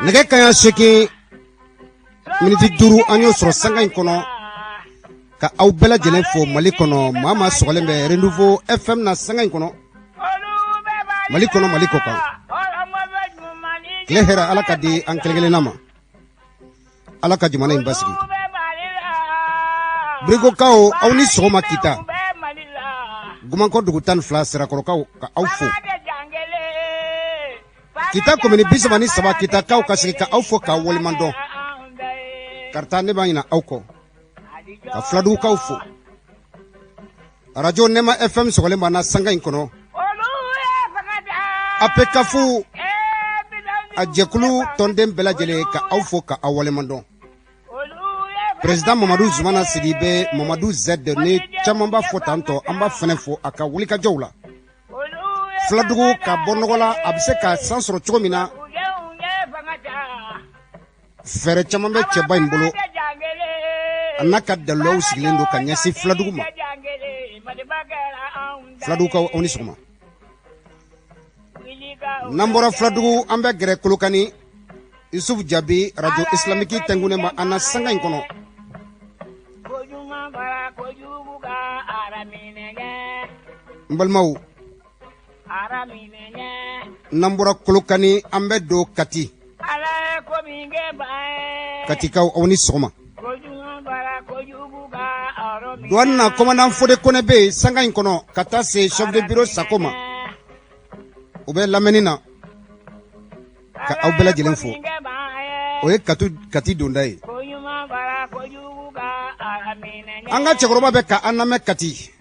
nege kaya seki miniti duru anyo soro sanga inkono ka aw bela jelen fo Mali kono mama sogalembe Renouveau FM na sanga inkono Mali kono Mali ko kan lehera ala kadi an kelgele nama ala ka jamana imbasigi brigo kaw awni soma kita guman ko dugutan fla sera ko kaw ka aw fo kita komini bisabani saba kita kaw kasigi ka aw fo ka wolimando karta ne banyina aw ko ka fladu kaw fo radio Nema FM sogalemba na sanga inkono apekafu ajekulu tondem bela jele ka aw fo ka awalemando président Mamadou Zoumana Sidibe Mamadou Z ne chamamba fo tanto amba fene fo aka wulika jawla fladugo ka bonogola abse ka sansoro chomina fere chamambe cheba imbolo anaka de law silendo ka nyasi fladugo ma fladugo ka oni soma nambora fladugo ambe gere kulukani Yusuf Jabi radio islamiki tengune ma ana sanga inkono mbalmaw nambora kulukani ambe do kati kaw awni soma douane commandant Fodé Konebe sanga inkono kata se chef de bureau Sakoma ube lamenina ka aw bela jelen fo oye kati dondai anga chekoroba be ka aname kati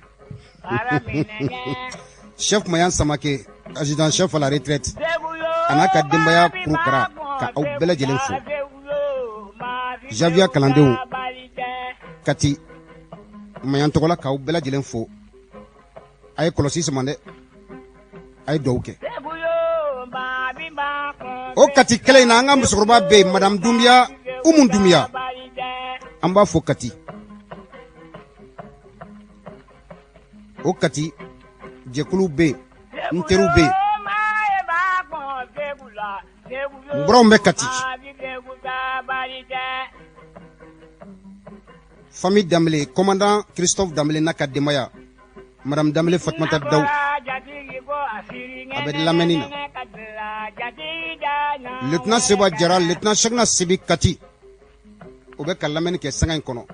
chef Mayan Samake adjudant chef à la retraite anaka dembaya krukara ka aw bela jelen fo Javier Kalandeu kati Mayan togola ka aw bela jelen fo ay kolosi samande ay dowke o kati kele na anga musoroba be madame Doumbia Umun Doumbia amba fo kati o kati jekulu be nteru be brombe kati famille Damele commandant Christophe Damele naka demaya madame Damele Fatmata Daw abed lamenina lieutenant Seba Jara lieutenant Chagna Sibi Kati obe kalamen ke sanga inkono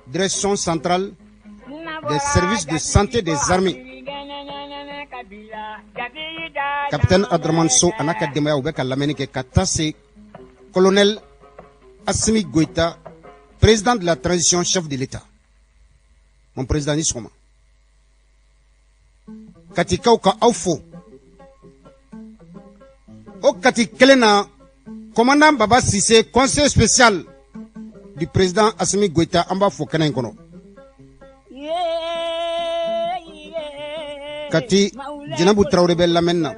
direction centrale des services de santé des armées capitaine Adraman So anaka demaya obe kalamen ke katase colonel Assimi Goïta président de la transition chef de l'état mon président Nisoma kati kauka aufo o kati kelena commandant Baba Sissé conseil spécial du président Assimi Goïta amba fo kenen kono kati Djinabou Traoré be lamenna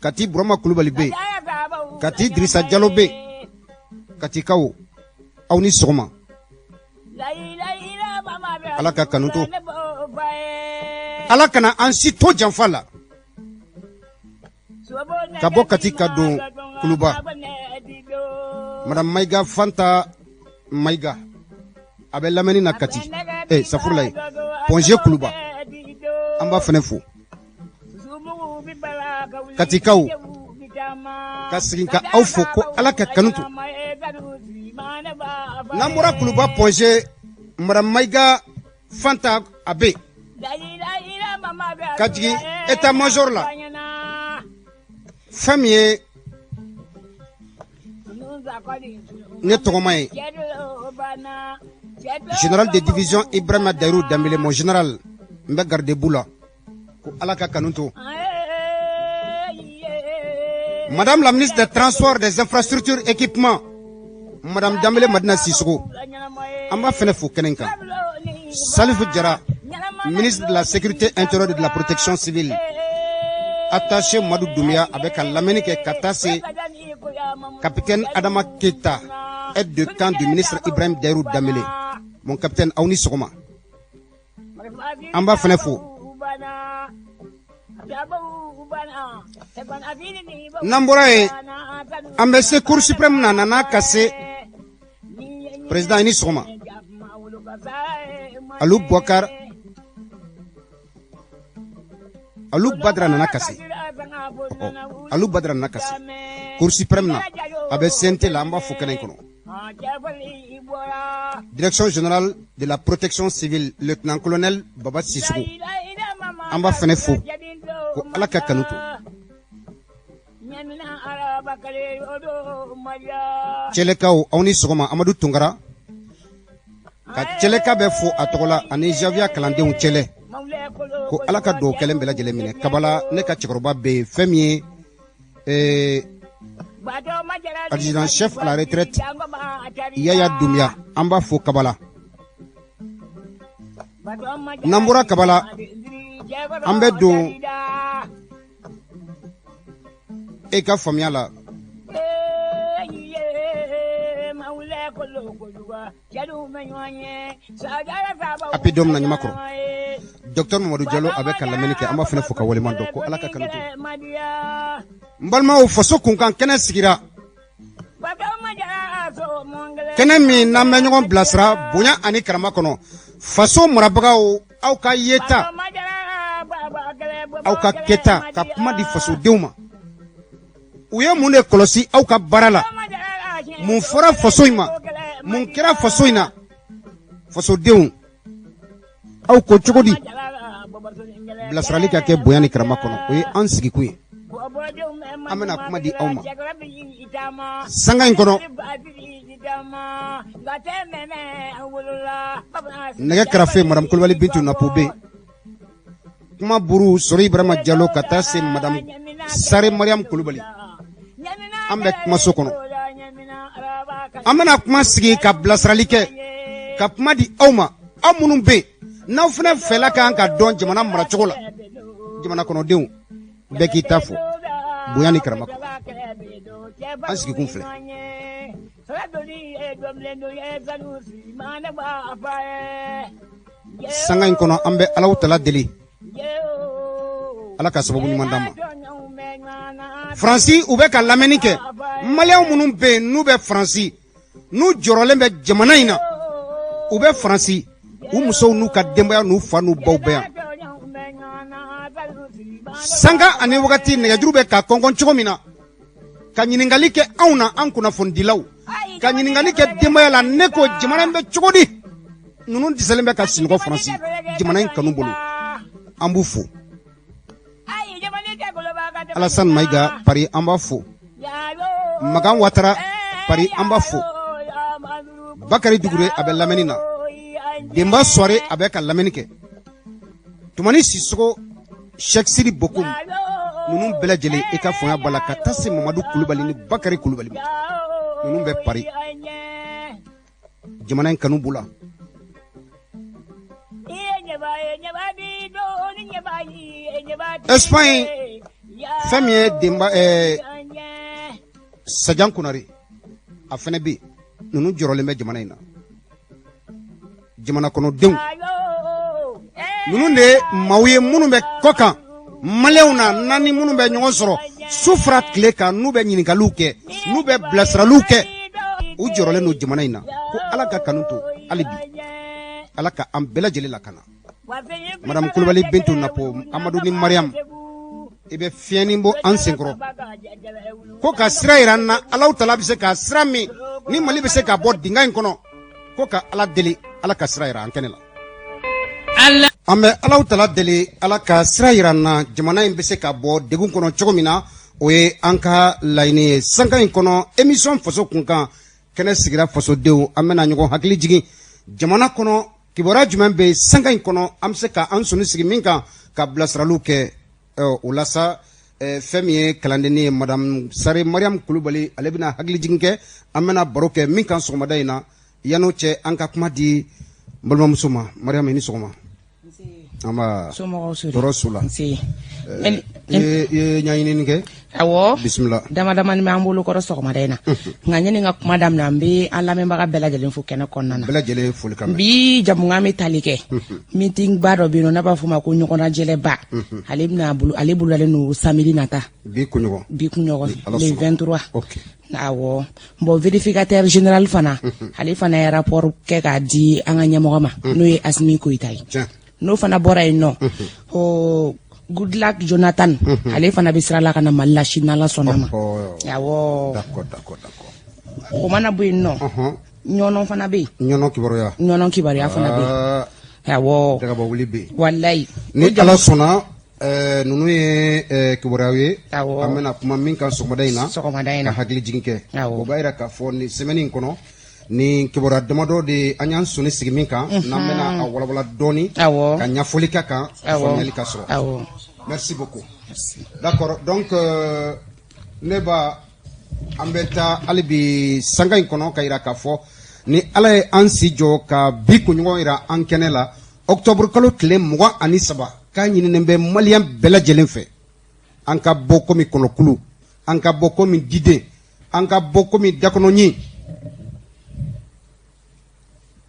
kati Broma Koulibaly be kati Drissa Diallo be kati kawo awni sogoma alaka kanuto alakana ansi to janfala kabo katika do kuluba madame Maiga Fanta Maiga abella menina kati safurlay ponje kuluba amba fenefo katikaw kasirinka awfo ko alaka kanuto namura kuluba ponje madame Maiga Fanta abe Kadji état major la famille ne togomay général de division Ibrahima Dairou Dambélé mon général mbe garde boula ko alaka kanunto madame la ministre des transports des infrastructures équipements madame Dambélé Madina Sissoko amba fenefo kenenka Salif Jara ministre de la sécurité intérieure et de la protection civile attaché Madou Doumbia avec l'Amérique Katase capitaine Adama Keita aide de camp du ministre Ibrahim Dairou Dambélé mon capitaine Aouni Sogoma amba fenefo Namborae Ambesse Cour suprême nana cassé président ini soma Alou Bouakar Alou Badra nana cassé Alou Badra nana cassé Cour suprême na abe sente la amba fukene kono Direction générale de la protection civile lieutenant-colonel Baba Sissoko amba fene fo ko alaka kanuto Chelekao awni sogoma Amadou Tungara ka Cheleka be fo atola ani Javia Kalandenw Chele ko alaka do kelen bela jelemine kabala ne ka chikoroba be femi adjudant chef à la retraite Yaya Doumbia amba fo kabala Nambura kabala ambe do eka famia la apidom na nyamakro Dr Mamadou Diallo avec la menike amba fene foka wole mando ko alaka kanuto mbalma o foso kunkan kene sigira kene mi na menyon blasra bonya ani karama kono faso murabaga o au ka yeta au ka keta ka kuma di faso deuma uye mune kolosi au ka barala mun fora fasoima mun kira fasoina faso deun au ko chogodi blasrali ka ke boyani karama kono uye ansigi kuye amena kuma di auma sanga inkono nega karafe madame Kulbali Bintu Napobe kuma buru Sori Ibrahima Diallo kata se madame Sare Mariam Kulbali ambe kuma sokono amena kuma sigi ka blasrali ke ka kuma di auma amunun be na funa fela kan ka don jamana mara chokola jamana kono deun beki tafo boyani karamako ansiki kun fle sanga inkono ambe alaw tala deli alaka sababu nyuma ndama Franci ube ka lameni ke maliaw munun be nu be Franci nu jorolen be jamana ina ube Franci u muso nu ka dembaya nu fa nu bawbeya sanga ani wakati negajuru be ka konkon chogomina ka nyiningali ke auna an kuna fondilaw ka nyiningali ke dembaya la neko jamana be chogodi nunun diselembe ka singo Franci jamana in kanu bolo ambufu Alassane Maïga Paris ambafo Magan Ouattara Paris ambafo Bakary Dougouré abe lamenina Demba Soare abe ka lamenike Toumani Sissoko Cheikh Sidi Bokoum nunun bela jele e ka fonya bala ka tase Mamadou Koulibaly ni Bakary Koulibaly nunun be Paris jamana en kanu bula Espagne Famille Demba Sajan Kunari afene bi nunu jorole me jamana ina jamana kono dew nunu de mawye munu be kokan malewna nani munu be nyon soro sufra kleka nu be nyini galuke nu be blasraluke u jorole no jamana ina ko alaka kanuto alibi alaka ambela jele la kana madame Kulbali Bintu Napo Amadou ni Mariam ibe fieni mbo ansenkro ko ka sira iranna alaw tala bise ka sira mi ni mali bise ka bo dinga en kono ko ka ala deli ala ka sira iran kenela alla ambe alaw tala deli ala ka sira iranna jamana en bise ka bo degun kono chogomina oye anka laini sanka en kono emission faso kunkan kene sigira faso dew amena nyugo hakili jigi jamana kono kibora jumembe sanka en kono amse ka ansunu sigi minka ka blasralu ke ulasa femi kalandeni madame Sare Mariam Koulibaly alebina hagli jinke amena baroke minkan sogomadaina yano che anka kuma di balma musuma Mariam ni sogoma ama torosula si ye nyayini nge awo bismillah dama ni ambulu ko sogomadaina nganyeni ngak madam nambi alla me baga bela jelen fu kene konnana bela jele fu kam bi jamu ngami talike meeting baro bino na ba fuma ko nyoko jele ba alibna bulu alibulu le no samedi nata bi kunyogo le 23 okay Awo bon vérificateur général fana ale fana ye rapport kɛ k'a di an ka ɲɛmɔgɔ ma n'o ye Asimi Koyita ye n'o fana bɔra yen nɔ o Goodluck Jonathan ale fana bɛ sira la ka na Mali la sini n'Ala sɔnna ma awɔ d'accord o mana bɔ yen nɔ ɲɔnɔ fana bɛ yen ɲɔnɔ kibaruya fana bɛ yen awɔ dagabawuli bɛ yen walayi ni Ala sɔnna nunu ye kibaruyaw ye an bɛna kuma min kan sɔgɔmada in na ka hakili jigin kɛ o b'a jira k'a fɔ nin semaine in kɔnɔ ni kibaruya damadɔ de an y'an sɔnni sigi min kan n'an bɛna a walawala dɔɔni ka ɲɛfɔli k'a kan faamuyali ka sɔrɔ merci beaucoup d'accord donc ne ba an bɛ taa hali bi sanga in kɔnɔ ka jira k'a fɔ ni Ala ye an si jɔ ka bi kunɲɔgɔn jira an kɛnɛ la octobre kalo tile 23 k'a ɲininen bɛ maliyɛn bɛɛ lajɛlen fɛ an ka bɔ komi kɔnɔkulu an ka bɔ komi diden an ka bɔ komi dakɔnɔɲi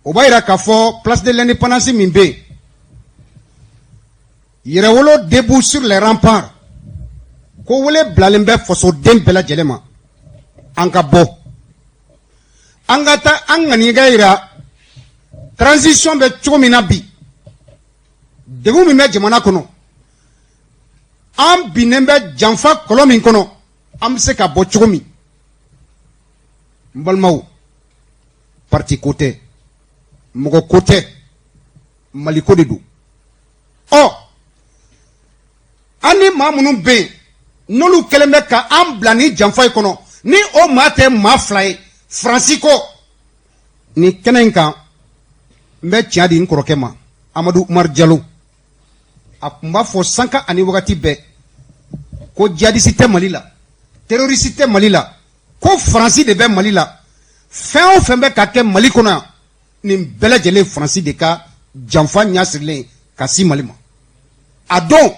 o b'a jira k'a fɔ place de l'indépendance min bɛ yen yɛrɛwolo debout sur les remparts ko wele bilalen bɛ fasoden bɛɛ lajɛlen ma an ka bɔ an ka taa an ŋaniya jira transition bɛ cogo min na bi degun min bɛ jamana kɔnɔ an binnen bɛ janfa kɔlɔn min kɔnɔ an bɛ se ka bɔ cogo min n balimaw parti ko tɛ mɔgɔ ko tɛ Mali ko de don an ni maa minnu bɛ yen n'olu kɛlen bɛ ka an bila ni janfa in kɔnɔ ni o maa tɛ maa fila ye Faransi ko ni kɛnɛ in kan n bɛ tiɲɛ di n kɔrɔkɛ ma Amadu Umaru Jalo a tun b'a fɔ sanka ani wagati bɛɛ ko jihadiste tɛ Mali la terroriste tɛ Mali la ko Faransi de bɛ Mali la fɛn o fɛn bɛ ka kɛ Mali kɔnɔ yan nin bɛɛ lajɛlen Faransi de ka janfa ɲɛsirilen ka si Mali ma a don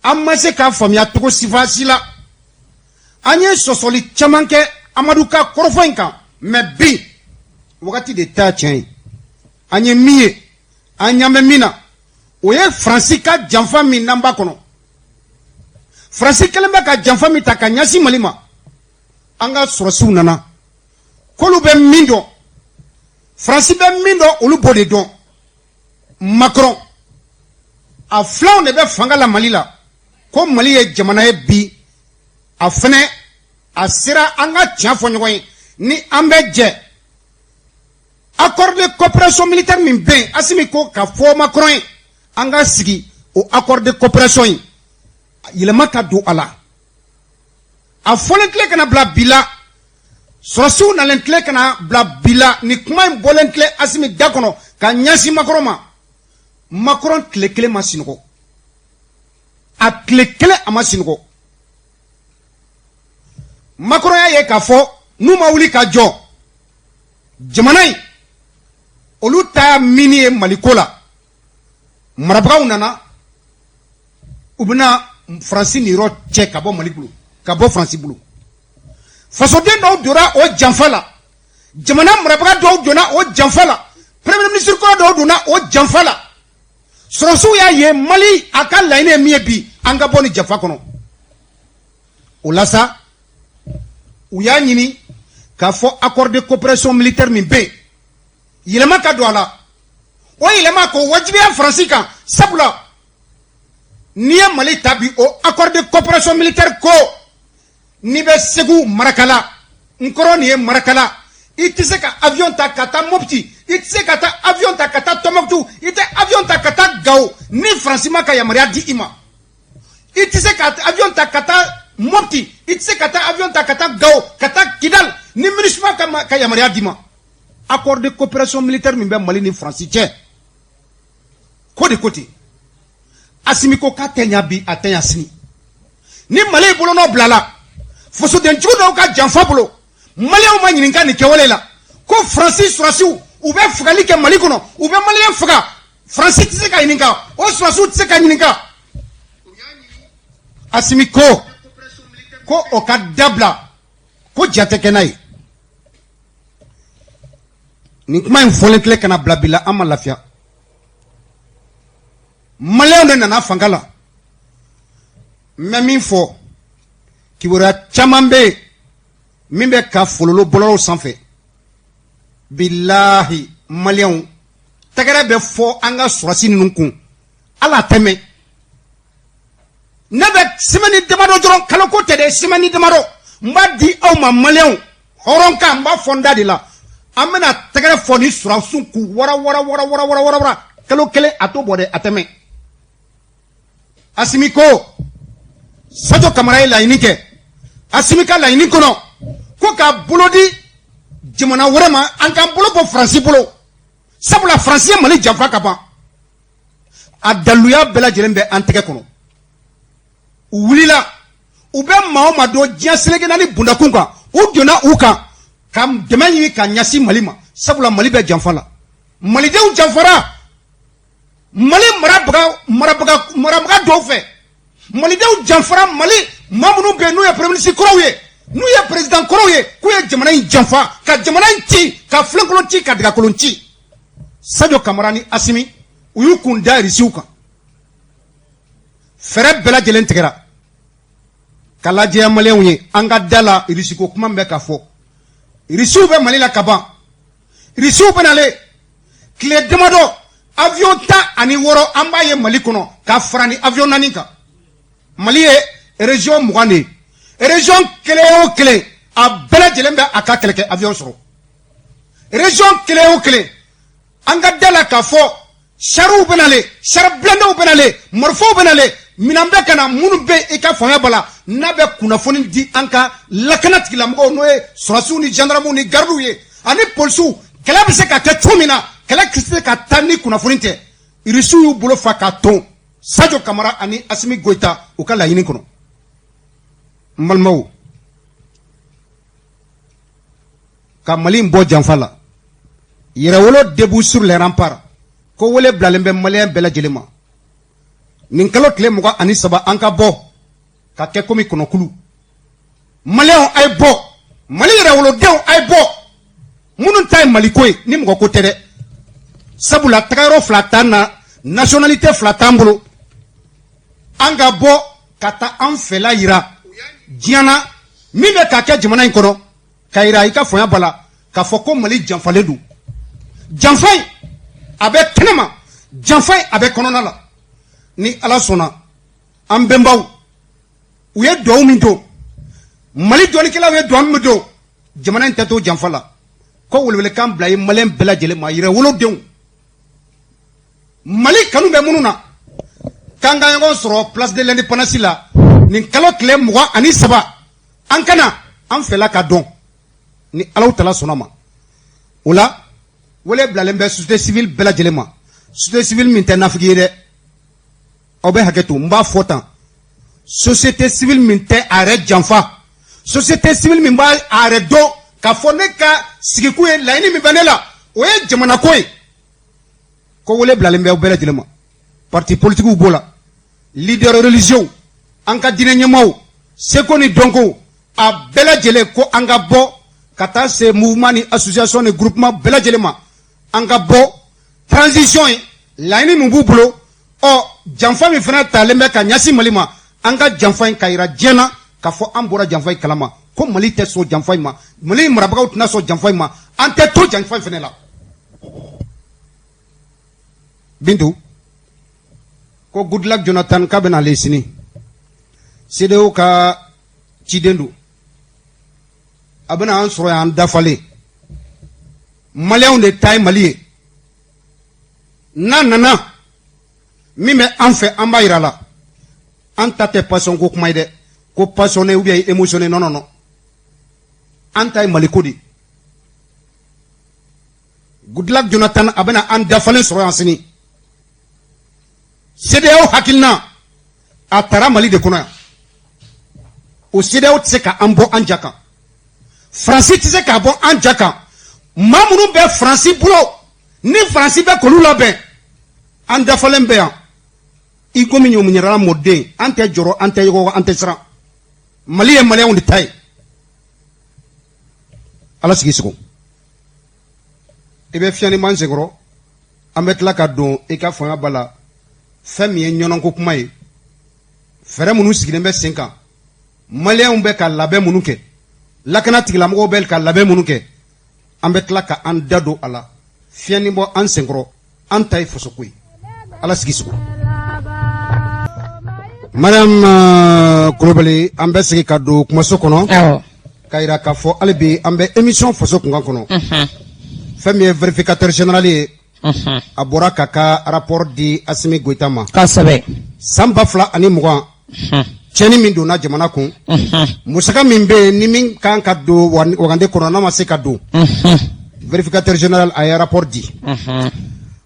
an ma se k'a faamuya cogo si la an ye sɔsɔli caman kɛ Amadu ka kɔrɔfɔ in kan mais bi wagati de taa tiɲɛ ye an ye min ye an ɲamɛ min na o ye Faransi ka janfa min n'an b'a kɔnɔ Faransi kɛlen bɛ ka janfa min ta ka ɲɛsin Mali ma an ka sɔrɔsiw nana k'olu bɛ min dɔn Faransi bɛ min dɔn olu b'o de dɔn Macron a filanw de bɛ fanga la Mali la ko Mali ye jamana ye bi a fɛnɛ a sera an ka tiɲɛ fɔ ɲɔgɔn ye ni an bɛ jɛ accord de coopération militaire min bɛ yen Asimi ko ka fɔ Macron ye an ka sigi o accord de coopération in yɛlɛma ka don a la a fɔlen tile kana bila bi la sɔrɔsiw nalen tile kana bila bi la ni kuma in bɔlen tile Asimi da kɔnɔ ka ɲɛsin Macron ma Macron tile kelen ma sinɔgɔ a tile kelen a ma sinɔgɔ Macron y'a ye k'a fɔ n'u ma wuli ka jɔ jamana in olu ta mini ye Maliko la marabagaw nana u bɛna Faransi ni yɔrɔ cɛ ka bɔ Mali bolo ka bɔ Faransi bolo fasoden dɔw donna o janfa la jamana marabaga dɔw donna o janfa la premier ministre kɔrɔ dɔw donna o janfa la sɔrɔsiw y'a ye Mali a ka laɲini ye min ye bi an ka bɔ ni janfa kɔnɔ o la sa u y'a ɲini k'a fɔ accord de coopération militaire min bɛ yen yɛlɛma ka don a la o yɛlɛma k'o wajibiya Faransi kan sabula n'i ye Mali ta bi o accord de coopération militaire ko n'i bɛ Segu marakala n kɔrɔ nin ye marakala i tɛ se ka avion ta ka taa Mopti i tɛ se ka taa avion ta ka taa Tombouctou i tɛ avion ta ka taa Gao ni Faransi ma ka yamaruya di i ma i tɛ se ka avion ta ka taa Mopti i tɛ se ka taa avion ta ka taa Gao ka taa Kidal ni MINUSMA ka yamaruya di ma accord de coopération militaire min bɛ Mali ni Faransi cɛ ko de ko ten Asimi ko k'a tɛ ɲa bi a tɛ ɲa sini ni Mali y'i bolonɔ bila la fasodenjugu dɔw ka janfa bolo Maliyɛnw ma ɲininka nin kɛwale la ko Faransi sɔrɔsiw u bɛ fagali kɛ Mali kɔnɔ u bɛ Maliyɛn faga Faransi tɛ se ka ɲininka o sɔrɔsiw tɛ se ka ɲininka Asimi ko o ka dabila ko ja tɛ kɛ n'a ye nin kuma in fɔlen tile kana bila bi la an ma lafiya Maliyɛnw de nana fanga la n bɛ min fɔ kibaruya caman bɛ yen min bɛ ka fololo bɔlɔlɔw sanfɛ bilahi maliyɛnw tɛgɛrɛ bɛ fɔ an ka sɔrɔsi ninnu kun ala tɛmɛ ne bɛ semaine damadɔ dɔrɔn kalo ko tɛ dɛ semaine damadɔ n b'a di aw ma maliyɛnw hɔrɔn kan n b'a fɔ n da de la an bɛna tɛgɛrɛ fɔ ni sɔrɔsiw kun wara kalo kelen a t'o bɔ dɛ a tɛmɛ Asimi ko Sadio Kamara ye laɲini kɛ Asimi ka laɲini kɔnɔ ko ka bolo di jamana wɛrɛ ma an k'an bolo bɔ Faransi bolo sabula Faransi ye Mali janfa ka ban a daluya bɛɛ lajɛlen bɛ an tɛgɛ kɔnɔ u wulila u bɛ maa o maa dɔn diɲɛ seleke naani bundakun kan u donna u kan ka dɛmɛ ɲini ka ɲɛsin Mali ma sabula Mali bɛ janfa la Malidenw janfara Mali marabaga dɔw fɛ Malidenw janfara Mali maa minnu bɛ n'u ye premier ministre kɔrɔw ye n'u ye président kɔrɔw ye k'u ye jamana in janfa ka jamana in ci ka filenkolon ci ka dagakolon ci Sadio Kamara ni Asimi u y'u kun da irisiw kan fɛrɛ bɛɛ lajɛlen tigɛra ka lajɛya maliyɛnw ye an ka da la irisiko kuma bɛ ka fɔ irisiw bɛ Mali la ka ban irisiw bɛ nale tile damadɔ avion 16 an b'a ye Mali kɔnɔ ka fara ni avion 4 kan Mali ye région 20 de ye région kelen o kelen a bɛɛ lajɛlen bɛ a ka kɛlɛkɛ avion sɔrɔ région kelen o kelen an ka da la k'a fɔ chariw bɛ nale char blindew bɛ nale marifaw bɛ nale minan bɛ ka na minnu bɛ i ka fanga bala n'a bɛ kunnafoni di an ka lakana tigilamɔgɔw n'o ye sɔrɔsiw ni gendarmew ni gardiw ye ani polisiw kɛlɛ bɛ se ka kɛ cogo min na kɛlɛ tɛ se ka taa ni kunnafoni tɛ irisiw y'u bolo fa k'a ton Sadio Kamara ani Asimi Goïta u ka laɲini kɔnɔ n balimaw ka Mali bɔ janfa la yɛrɛwolo debout sur les remparts ko wele bilalen bɛ maliyɛn bɛɛ lajɛlen ma nin kalo tile 23 an ka bɔ ka kɛ komi kɔnɔkulu maliyɛnw a ye bɔ Mali yɛrɛwolodenw a ye bɔ minnu ta ye Mali ko ye ni mɔgɔ ko tɛ dɛ sabula tagayɔrɔ fila t'an na nationalité fila t'an bolo an ka bɔ ka taa an fɛla yira diɲɛ na min bɛ ka kɛ jamana in kɔnɔ ka yira i ka fɔnya bala k'a fɔ ko Mali janfalen don janfa in a bɛ kɛnɛma janfa in a bɛ kɔnɔna la ni Ala sɔnna an bɛnbaw u ye duwawu min don Mali dɔnnikɛlaw ye duwawu min don jamana in tɛ to janfa la ko welewelekan bila ye maliyɛn bɛɛ lajɛlen ma yɛrɛwolodenw Mali kanu bɛ minnu na k'an ka ɲɔgɔn sɔrɔ place de l'indépendance la nin kalo tile 23 an kana an fɛla ka dɔn ni Alahu Taala sɔnna ma o la wele bilalen bɛ société civile bɛɛ lajɛlen ma société civile min tɛ nafigi ye dɛ aw bɛ hakɛ to n b'a fɔ tan société civile min tɛ a yɛrɛ janfa société civile min b'a a yɛrɛ dɔn k'a fɔ ne ka sigikun ye laɲini min bɛ ne la o ye jamana ko ye ko wele bilalen bɛ aw bɛɛ lajɛlen ma parti politiques b'o la leader religieux an ka diinɛ ɲɛmaaw seko ni dɔnko a bɛɛ lajɛlen ko an ka bɔ ka taa se mouvement ni association ni groupement bɛɛ lajɛlen ma an ka bɔ transition ye laɲini min b'u bolo janfa min fana talen bɛ ka ɲɛsin Mali ma an ka janfa in ka yira diɲɛ na k'a fɔ an bɔra janfa in kalama ko Mali tɛ sɔn janfa in ma Mali marabagaw tɛna sɔn janfa in ma an tɛ to janfa in fana la Bintu ko Goodluck Jonathan k'a bɛna ale sini CEDEAO ka ciden don a bɛna an sɔrɔ yan dafalen maliyɛnw de ta ye Mali ye n'a nana min bɛ an fɛ an b'a yira la an ta tɛ passion ko kuma ye dɛ ko passionné ou bien émotionné non non non an ta ye Mali ko de Goodluck Jonathan a bɛna an dafalen sɔrɔ yan sini CEDEAO hakilina a taara Mali de kɔnɔ yan o CEDEAO tɛ se ka an bɔ an ja kan Faransi tɛ se k'a bɔ an ja kan maa minnu bɛ Faransi bolo ni Faransi bɛ k'olu labɛn an dafalen bɛ yan i komi ɲɔmuɲɛrala mɔden an tɛ jɔrɔ an tɛ yɔgɔ an tɛ siran Mali ye maliyɛnw de ta ye Ala sigi sogo i bɛ fiɲɛ ni man senkɔrɔ an bɛ tila ka don i ka fanga ba la fɛn min ye ɲɔnɔnko kuma ye fɛɛrɛ minnu sigilen bɛ sen kan maliyɛnw bɛ ka labɛn minnu kɛ lakana tigilamɔgɔw bɛ ka labɛn minnu kɛ an bɛ tila ka an da don a la fiɲɛni bɔ an senkɔrɔ an ta ye fasoko ye ala sigi sogo Madame Kulobali an bɛ sigi ka don kumaso kɔnɔ ka yira k'a fɔ hali bi an bɛ émission faso kunkan kɔnɔ fɛn min ye vérificateur général ye a bɔra k'a ka rapport di Asimi Goita ma kosɛbɛ san 2020 tiɲɛni min donna jamana kun musaka min bɛ yen ni min kan ka don wagande kɔnɔ n'a ma se ka don vérificateur général a ye rapport di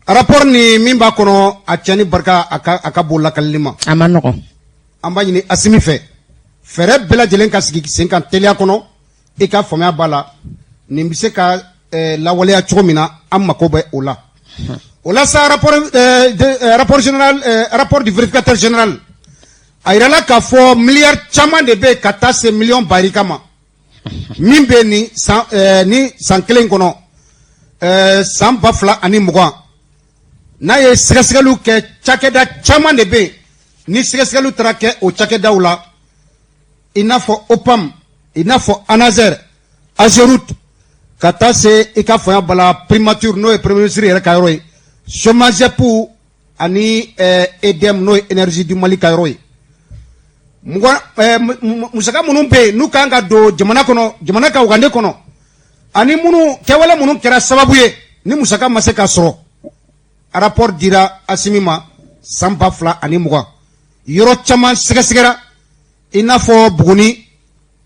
rapport ni min b'a kɔnɔ a tiɲɛni barika a ka bon lakalili ma a ma nɔgɔn an b'a ɲini Asimi fɛ fɛɛrɛ bɛɛ lajɛlen ka sigi sen kan teliya kɔnɔ i ka faamuya b'a la nin bɛ se ka lawaleya cogo min na an mako bɛ o la o la sa rapport du vérificateur général a yirala k'a fɔ miliyari caman de bɛ ka taa se miliyɔn barika ma min bɛ ni san kelen kɔnɔ san 2020 n'a ye sɛgɛsɛgɛliw kɛ cakɛda caman de bɛ yen ni sɛgɛsɛgɛliw taara kɛ o cakɛdaw la i n'a fɔ OPAM i n'a fɔ ANASER AGEROUTE ka taa se i ka fɔnya bala primature n'o ye premier ministre yɛrɛ ka yɔrɔ ye chômage pour ani EDM n'o ye énergie du Mali ka yɔrɔ ye musaka minnu bɛ yen n'u kan ka don jamana kɔnɔ jamana ka wagande kɔnɔ ani minnu kɛwale minnu kɛra sababu ye ni musaka ma se ka sɔrɔ rapport dira Asimi ma san 2020 yɔrɔ caman sɛgɛsɛgɛra i n'a fɔ Buguni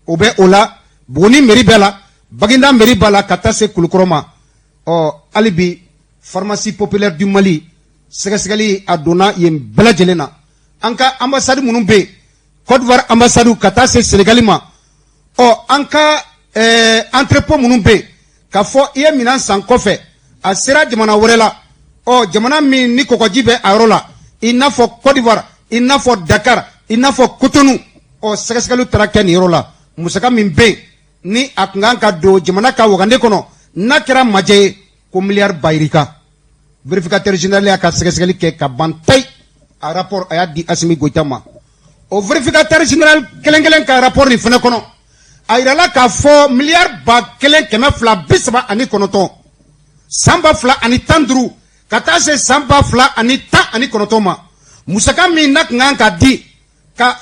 o bɛ o la Buguni mairie bɛɛ la Baginda mairie b'a la ka taa se Kulukɔrɔ ma hali bi pharmacie populaire du Mali sɛgɛsɛgɛli a donna yen bɛɛ lajɛlen na an ka ambassade minnu bɛ yen Côte d'Ivoire ambassade ka taa se Sénégal ma an ka entrepôt minnu bɛ yen k'a fɔ i ye minɛn san kɔfɛ a sera jamana wɛrɛ la jamana min ni kɔgɔji bɛ a yɔrɔ la i n'a fɔ Côte d'Ivoire i n'a fɔ Dakar i n'a fɔ Cotonou sɛgɛsɛgɛliw taara kɛ nin yɔrɔ la musaka min bɛ yen ni a kun kan ka don jamana ka wagande kɔnɔ n'a kɛra majɛ ye ko miliyari bayirika vérificateur général y'a ka sɛgɛsɛgɛli kɛ ka ban tayi a rapport a y'a di Asimi Goita ma o vérificateur général kelen-kelen ka rapport nin fana kɔnɔ a yirala k'a fɔ miliyari 1,239 san 2015 ka taa se san 2019 ma musaka min na kun kan ka di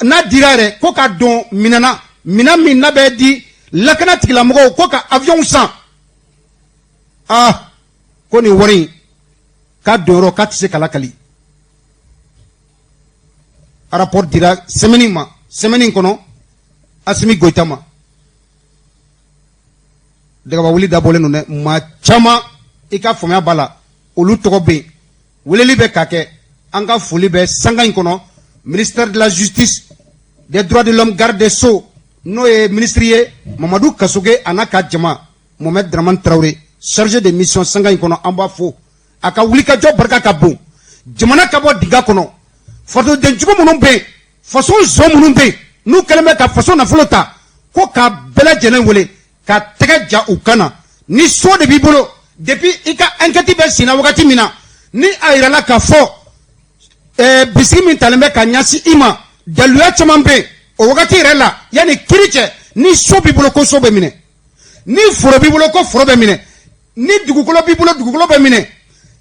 n'a dira yɛrɛ ko ka don minɛn min na bɛ di lakana tigilamɔgɔw ko ka avion san ko nin wari in k'a don yɔrɔ k'a tɛ se ka lakali rapport dira semaine in kɔnɔ Asimi Goita ma dagaba wuli dabɔlen don dɛ maa caman i ka faamuya b'a la olu tɔgɔ bɛ yen weleli bɛ ka kɛ an ka foli bɛ sanga in kɔnɔ ministère de la justice des droits de l'homme garde des sceaux n'o ye ministre ye Mamadou Kasoge a n'a ka jama Mohamed Dramane Traoré chargé de mission sanga in kɔnɔ an b'a fo a ka wulikajɔ barika ka bon jamana ka bɔ diga kɔnɔ fasodenjugu minnu bɛ yen faso zɔn minnu bɛ yen n'u kɛlen bɛ ka faso nafolo ta ko k'a bɛɛ lajɛlen wele ka tɛgɛ ja u kan na ni so de b'i bolo depuis i ka enquête bɛ senna wagati min na ni a yirala k'a fɔ bisigi min talen bɛ ka ɲɛsin i ma daluya caman bɛ yen o wagati yɛrɛ la yanni kiiri cɛ ni so b'i bolo ko so bɛ minɛ ni foro b'i bolo ko foro bɛ minɛ ni dugukolo b'i bolo dugukolo bɛ minɛ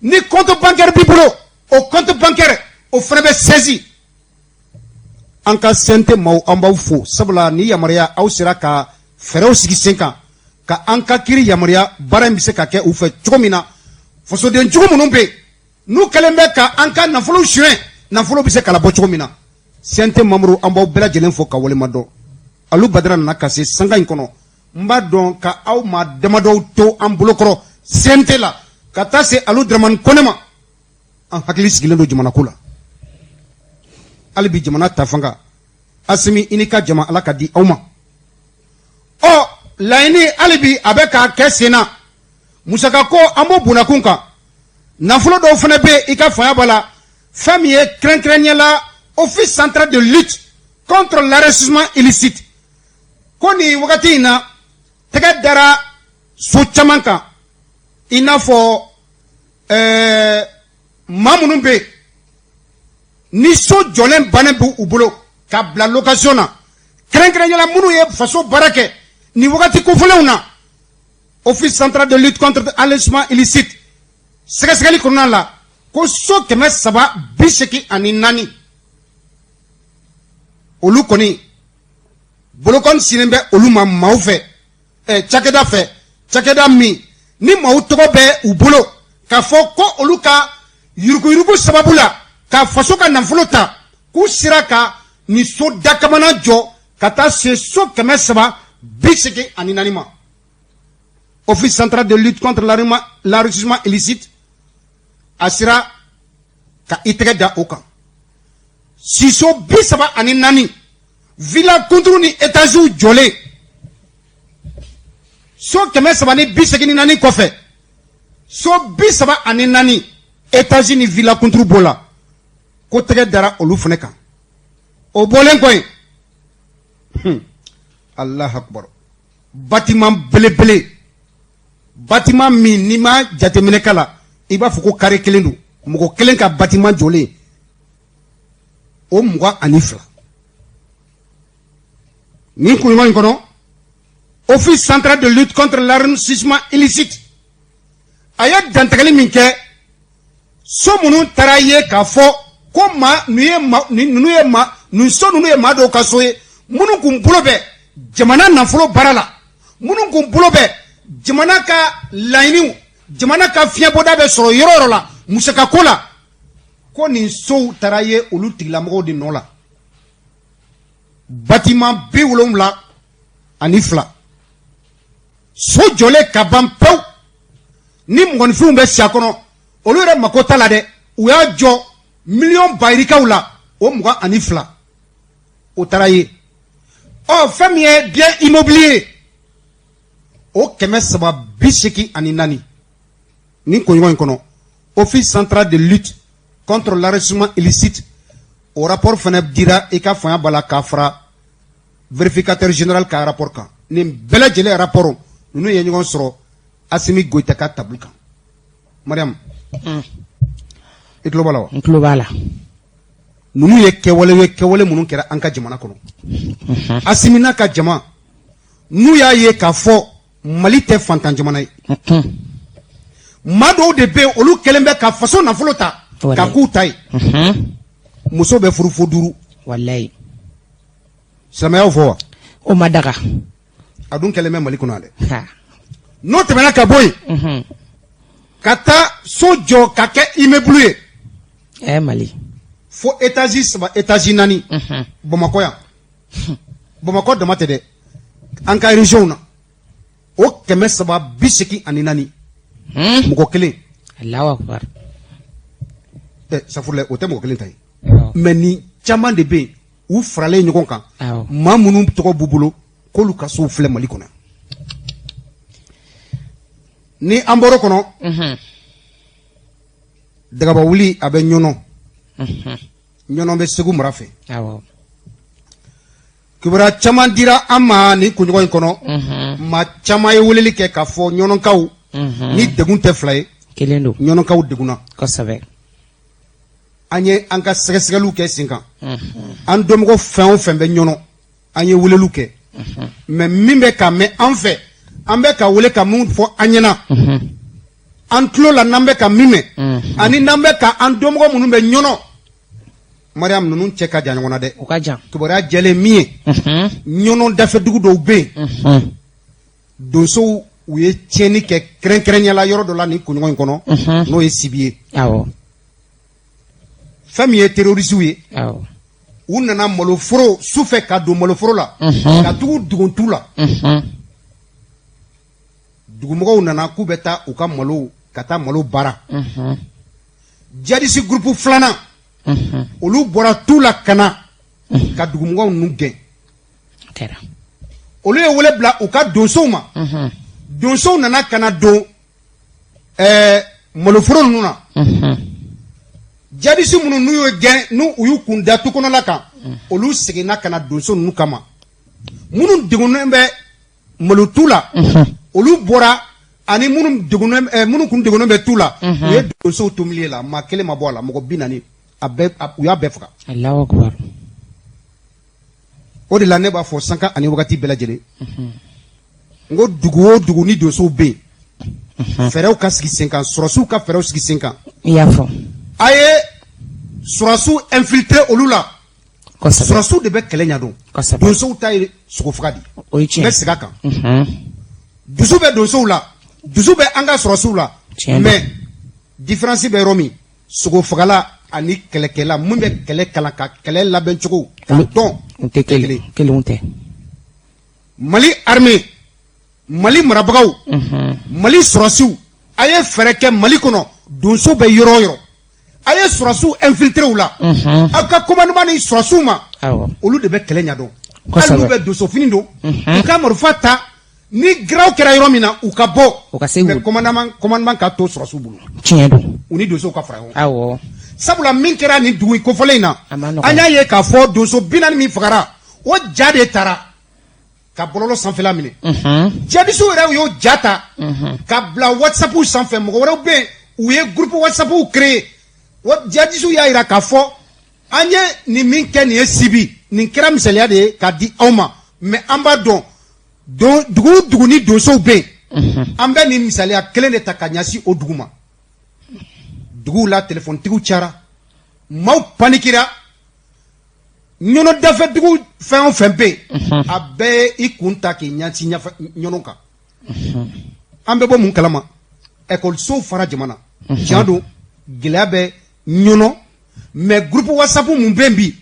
ni compte bancaire b'i bolo o compte bancaire o fana bɛ saisi an ka CNT maaw an b'aw fo sabula ni yamaruya aw sera ka fɛɛrɛw sigi sen kan ka an ka kiiri yamaruya baara in bɛ se ka kɛ u fɛ cogo min na fasodenjugu minnu bɛ yen n'u kɛlen bɛ ka an ka nafolo suɲɛ nafolo bɛ se ka labɔ cogo min na CNT membre an b'aw bɛɛ lajɛlen fo ka walemadɔn Alu Badara nana ka se sanga in kɔnɔ n b'a dɔn ka aw maa damadɔw to an bolokɔrɔ CNT la ka taa se Alu Dramane Kone ma an hakili sigilen don jamana ko la hali bi jamana ta fanga Asimi i ni ka jama Ala ka di aw ma laɲini hali bi a bɛ k'a kɛ sen na musaka ko an b'o bunakun kan nafolo dɔw fana bɛ i ka fanga b'a la fɛn min ye kɛrɛnkɛrɛnnenya la office central de lutte contre l'enrichissement illicite ko nin wagati in na tɛgɛ dara so caman kan i n'a fɔ maa minnu bɛ yen ni so jɔlen bannen b'u bolo ka bila location na kɛrɛnkɛrɛnnenya la minnu ye faso baara kɛ ni wagati kofɔlenw na office central de lutte contre l'enrichissement illicite sɛgɛsɛgɛli kɔnɔna la ko so 384 olu kɔni bolokɔni sinnen bɛ olu ma maaw fɛ cakɛda fɛ cakɛda min ni maaw tɔgɔ bɛ u bolo k'a fɔ ko olu ka yuruguyurugu sababu la ka faso ka nafolo ta k'u sera ka ni so dakamana jɔ ka taa se so 384 ma office central de lutte contre l'enrichissement illicite a sera ka i tɛgɛ da o kan si so 34 villa kunturu ni étages jɔlen so 384 kɔfɛ so 34 étages ni villa kunturu b'o la ko tɛgɛ dara olu fana kan o bɔlen kɔ yen Allah akbar bâtiment belebele bâtiment min n'i ma jateminɛ k'a la i b'a fɔ ko carré kelen don mɔgɔ kelen ka bâtiment jɔlen o 22 nin kuɲɔgɔn in kɔnɔ office central de lutte contre l'enrichissement illicite a ye dantigɛli min kɛ so minnu taara ye k'a fɔ ko so ninnu ye maa dɔw ka so ye minnu kun bolo bɛ jamana nafolo baara la minnu kun bolo bɛ jamana ka laɲiniw jamana ka fiɲɛbɔda bɛ sɔrɔ yɔrɔ yɔrɔ la musakako la ko nin sow taara ye olu tigilamɔgɔw de nɔ la bâtiment 72 so jɔlen ka ban pewu ni mɔgɔninfinw bɛ si a kɔnɔ olu yɛrɛ mako t'a la dɛ u y'a jɔ miliyɔn bayirikaw la o 22 o taara ye fɛn min ye bien immobilier o 384 nin kuɲɔgɔn in kɔnɔ office central de lutte contre l'enrichissement illicite o rapport fana dira i ka fanga b'a la k'a fara vérificateur général ka rapport kan nin bɛɛ lajɛlen rapport ninnu ye ɲɔgɔn sɔrɔ Asimi Goïta ka table kan Mariam i tulo b'a la wa n tulo b'a la ninnu ye kɛwale minnu kɛra an ka jamana kɔnɔ Asimi n'a ka jama n'u y'a ye k'a fɔ Mali tɛ fantan jamana ye maa dɔw de bɛ yen olu kɛlen bɛ ka faso nafolo ta ka k'u ta ye muso bɛ furu fo 5 wallahi silamɛyaw fɔ wa o ma daga a dun kɛlen bɛ Mali kɔnɔ dɛ n'o tɛmɛna ka bɔ yen ka taa so jɔ ka kɛ immeuble ye Mali fo étage 3 étage 4 Bamakɔ yan Bamakɔ dama tɛ dɛ an ka région na o 384 mɔgɔ kelen Allahu akbar safurulaye o tɛ mɔgɔ kelen ta ye mais ni caman de bɛ yen u faralen ɲɔgɔn kan maa minnu tɔgɔ b'u bolo k'olu ka sow filɛ Mali kɔnɔ ni an bɔr'o kɔnɔ dagaba wuli a bɛ ɲɔnɔ ɲɔnɔ bɛ Segu mara fɛ kibaruya caman dira an ma ni kuɲɔgɔn in kɔnɔ maa caman ye weleli kɛ k'a fɔ ɲɔnɔkaw ni degun tɛ fila ye kelen don ɲɔnɔkaw degunna kosɛbɛ an ye an ka sɛgɛsɛgɛliw kɛ sen kan an dɔnmɔgɔ fɛn o fɛn bɛ ɲɔnɔ an ye weleliw kɛ mais min bɛ ka mɛn an fɛ an bɛ ka wele ka mun fɔ an ɲɛna an tulo la n'an bɛ ka min mɛn ani n'an bɛ ka an dɔnmɔgɔ minnu bɛ ɲɔnɔ Mariam ninnu cɛ ka jan ɲɔgɔn na dɛ o ka jan kibaruya jɛlen min ye ɲɔnɔ dafɛdugu dɔw bɛ yen donsow u ye tiɲɛni kɛ kɛrɛnkɛrɛnya la yɔrɔ dɔ la nin kuɲɔgɔn in kɔnɔ n'o ye Sibi ye fɛn min ye terrorisiw ye u nana maloforo sufɛ ka don maloforo la ka tugu duguntu la dugumɔgɔw nana k'u bɛ taa u ka malo ka taa malo baara jadisi groupe 2 olu bɔra tu la ka na ka dugumɔgɔw ninnu gɛn olu ye wele bila u ka donsow ma donsow nana ka na don maloforo ninnu na jadisi minnu n'u y'o gɛn n'u y'u kun da tu kɔnɔla kan olu seginna ka na donso ninnu kama minnu degunnen bɛ malotu la olu bɔra ani minnu kun degunnen bɛ tu la u ye donsow to milieu la maa kelen ma bɔ a la mɔgɔ 40 u y'a bɛɛ faga Allahu akbar o de la ne b'a fɔ sanka ani wagati bɛɛ lajɛlen ngo dugu o dugu ni donsow be fɛrɛw ka sigi sen kan sɔrɔsiw ka fɛrɛw sigi sen kan i y'a fɔ a ye sɔrɔsiw infiltrer olu la sɔrɔsiw de bɛ kɛlɛ ɲɛdɔn donsow ta ye sogo faga de o ye tiɲɛ n bɛ segin a kan dusu bɛ donsow la dusu bɛ an ka sɔrɔsiw la mais différence bɛ yɔrɔ min sogo fagala ani kɛlɛkɛla mun bɛ kɛlɛ kalan ka kɛlɛ labɛn cogo k'a dɔn u tɛ kelenw tɛ Mali armée Mali marabagaw Mali sɔrɔsiw a ye fɛrɛ kɛ Mali kɔnɔ donso bɛ yɔrɔ o yɔrɔ a ye sɔrɔsiw infiltrer u la aw ka commandement ni sɔrɔsiw ma olu de bɛ kɛlɛ ɲɛdɔn hali n'u bɛ donso fini don u ka marifa ta ni graw kɛra yɔrɔ min na u ka bɔ mais commandement ka to sɔrɔsiw bolo tiɲɛ don u ni donsow ka fara ɲɔgɔn awɔ sabula min kɛra nin dugu kofɔlen in na an y'a ye k'a fɔ donso 40 min fagara o ja de taara ka bɔlɔlɔ sanfɛla minɛ jihadistes yɛrɛ y'o ja ta ka bila whatsapp sanfɛ mɔgɔ wɛrɛw bɛ yen u ye groupe whatsapp créé o jihadistes y'a jira k'a fɔ an ye nin min kɛ nin ye sibi nin kɛra misaliya de ye k'a di aw ma mais an b'a dɔn dugu ni donsow bɛ yen an bɛ nin misaliya kelen de ta ka ɲɛsin o dugu ma duguw la téléphone tigiw cayara maaw panikira ɲɔnɔ dafɛ dugu fɛn o fɛn bɛ yen a bɛɛ i kun ta k'i ɲɛsin ɲɔnɔ kan an bɛ bɔ mun kalama ekɔlisow fara jamana tiɲɛ don gɛlɛya bɛ ɲɔnɔ mais groupe whatsapp mun bɛ yen bi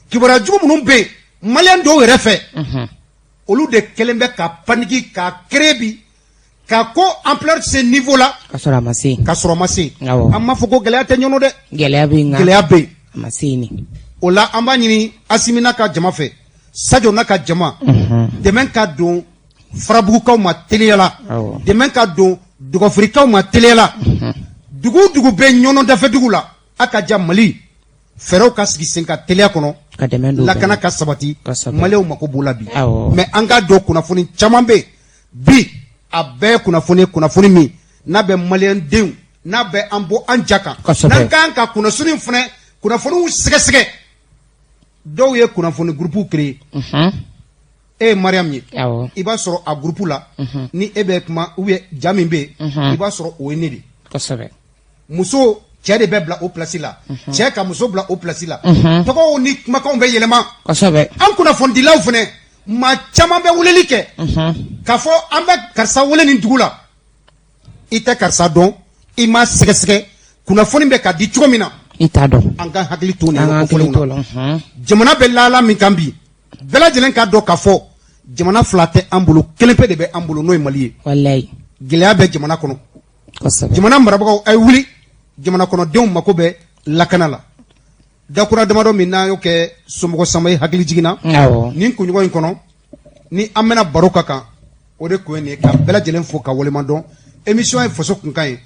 kibaruya jugu minnu bɛ yen maliyɛn dɔw yɛrɛ fɛ olu de kɛlen bɛ ka paniki ka créer bi ka ko ampleur ce niveau la ka sɔrɔ a ma se an m'a fɔ ko gɛlɛya tɛ ɲɔnɔ dɛ gɛlɛya bɛ yen a ma se ni o la an b'a ɲini Asimi n'a ka jama fɛ Sadio n'a ka jama dɛmɛ ka don farabugukaw ma teliya la dɛmɛ ka don dɔgɔfirikaw ma teliya la dugu bɛ ɲɔnɔ dafɛ dugu la a ka ja Mali fɛrɛw ka sigi sen ka teliya kɔnɔ lakana ka sabati Maliyɛnw mako b'o la bi mais an ka dɔn kunnafoni caman bɛ bi a bɛɛ kunnafoni min n'a bɛ Maliyɛn denw n'a bɛ an bɔ an ja kan n'an kan ka kunnafoniw sɛgɛsɛgɛ dɔw ye kunnafoni groupe créé e ye Mariam ye i b'a sɔrɔ a groupe la ni e bɛ kuma ou bien ja min bɛ yen i b'a sɔrɔ o ye ne de muso cɛ de bɛ bila o place la cɛ ka muso bila o place la tɔgɔw ni kumakanw bɛ yɛlɛma an kunnafonidilaw fana maa caman bɛ weleli kɛ k'a fɔ an bɛ karisa wele nin dugu la i tɛ karisa dɔn i ma sɛgɛsɛgɛ kunnafoni bɛ ka di cogo min na i t'a dɔn an ka hakili to nin kofɔlenw na jamana bɛ laala min kan bi bɛɛ lajɛlen k'a dɔn k'a fɔ jamana fila tɛ an bolo kelen pe de bɛ an bolo n'o ye Mali ye walayi gɛlɛya bɛ jamana kɔnɔ jamana marabagaw a ye wuli jamana kɔnɔdenw mako bɛ lakana la dakura damadɔ min n'a y'o kɛ somɔgɔ sama ye hakili jiginna nin kunɲɔgɔn in kɔnɔ ni an bɛna baro ka kan o de kun ye nin ye ka bɛɛ lajɛlen fo ka waleman dɔn émission ye faso kunkan ye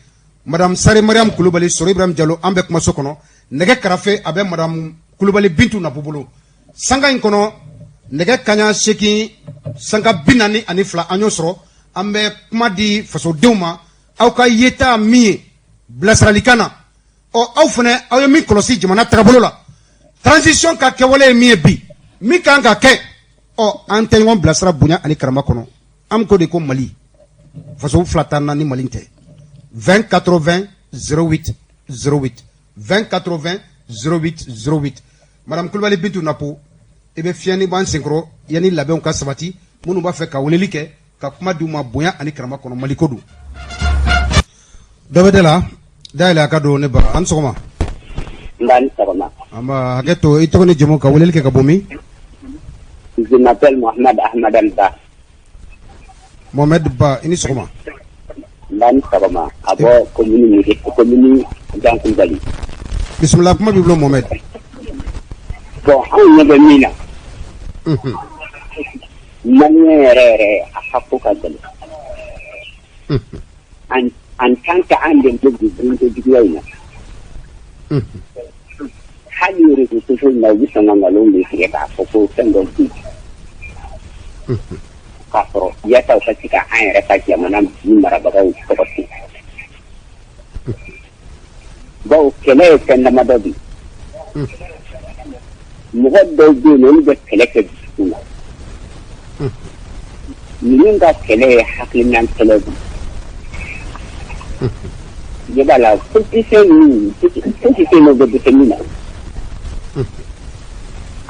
madame Sare Mariam Kulubali Sɔrɔ Ibrahim Jalo an bɛ kumaso kɔnɔ nɛgɛ karafe a bɛ madame Kulubali Bintu Nabu bolo sanga in kɔnɔ nɛgɛ kaɲa 8 sanga 42 an y'o sɔrɔ an bɛ kuma di fasodenw ma aw ka yeta min ye bilasiralikan na aw fana aw ye min kɔlɔsi jamana tagabolo la transition ka kɛwale ye min ye bi min kan ka kɛ an tɛ ɲɔgɔn bilasira bonya ani karama kɔnɔ an ko de ko Mali faso fila t'an na ni Mali tɛ 20 80 08 08 20 80 08 08 madame Kulubali Bintu Napo i bɛ fiɲɛni b'an senkɔrɔ yanni labɛnw ka sabati minnu b'a fɛ ka weleli kɛ ka kuma di u ma bonya ani karama kɔnɔ Mali ko don dɔ bɛ de la dayɛlɛ a ka don ne ba an sɔgɔma Ndani sɔgɔma an b'a hakɛ to i tɔgɔ ni jamu ka weleli kɛ ka bɔ min je m'appelle Mohamed Ahmed Ba Mohamed Ba i ni sɔgɔma Ndani sɔgɔma a bɔ commune Jankunbali bisimila kuma b'i bolo Mohamed bon anw ɲɛ bɛ min na Maliyɛn yɛrɛ a ka ko ka gɛlɛn en tant que an de bɛ juguya in na hali réseaux sociaux na u bɛ sɔn ka nkalon de tigɛ k'a fɔ ko fɛn dɔ bɛ yen k'a sɔrɔ yasa u ka se ka an yɛrɛ ka jamana marabagaw tɔgɔti bawo kɛlɛ ye fɛn damadɔ de ye mɔgɔ dɔw bɛ yen olu bɛ kɛlɛ kɛ dusukun na nin ninnu ka kɛlɛ ye hakilina kɛlɛ de ye. B'a la politicien ninnu bɛ dɛsɛ min na.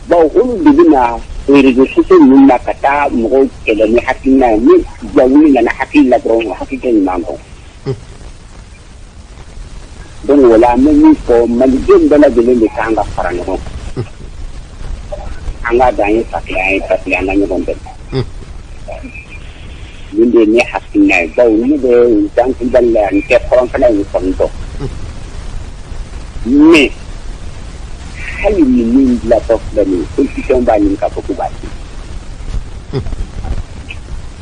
Bon olu de bɛna réseaux sociaux ninnu na ka taa mɔgɔw kɛlɛ ni hakilina ye ni jawuli nana hakili la dɔrɔn hakili tɛ ɲuman kɔ. Donc o la an bɛ min fɔ malidenw bɛɛ lajɛlen de kan ka fara ɲɔgɔn kan. An k'a dɔn an ye fakɛ an ka ɲɔgɔn bɛn. Nin de ye ne hakilina ye bawo ne bɛ Dankundali la yan n tɛ kɔrɔnfɛla in kɔni dɔn. Mais hali ni min dilatɔ filɛ nin ye politicien b'a ɲini k'a fɔ k'u b'a ci.